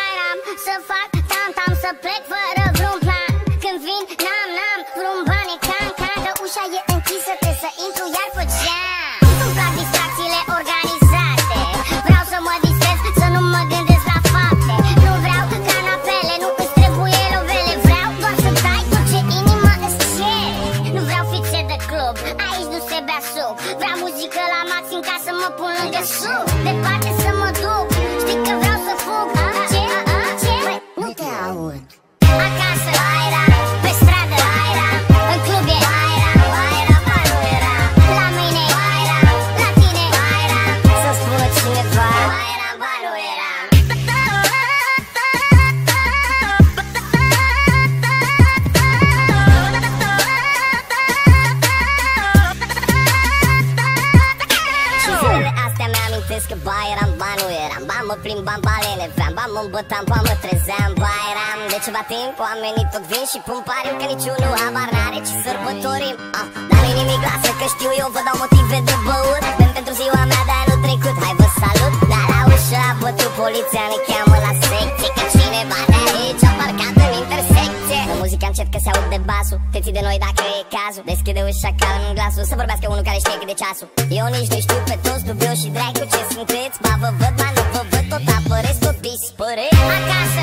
Bairam, să fac tam-tam, să plec fără vreun plan. Când vin, n-am vreun bani, can, că ușa e închisă, trebuie să intru iar pe geam. Îmi plac distracțiile organizate, vreau să mă distrez, să nu mă gândesc la fapte. Nu vreau canapele, nu îți trebuie lovele, vreau doar să dai tot ce inima îți cere. Nu vreau fițe de club, aici nu se bea suc. Vreau muzică la maxim ca să mă pun lângă sub. Departe să mă duc, știi că vreau să fug. Ce? Băi, nu te aud. Acasă, pe stradă, în club e la mine, la tine, să spună cineva și zilele astea mi-amintesc că ba eram, ba nu eram, ba mă plimbam, ba lenevram, ba mă îmbătam, ba mă trezeam, ba eram. De ceva timp oamenii tot vin și pun pariu că niciunul habar n-are ce sărbătorim. Dar nu-i nimic, lasă că știu eu, vă dau motive de băut. Bem pentru ziua mea de anul trecut, hai vă salut. Dar la ușă a bătut poliția, ne cheamă la secție, că cineva de aici a parcat în intersecție. La muzica încet că se aude basul, te ții de noi dacă e cazul. Deschide ușa ca în glasul, să vorbească unul care știe cât de ceasul. Eu nici nu știu pe toți, dubios și dracu ce sunteți. Ba vă văd, ba nu vă văd, tot apăreți, tot dispăreți. Acasă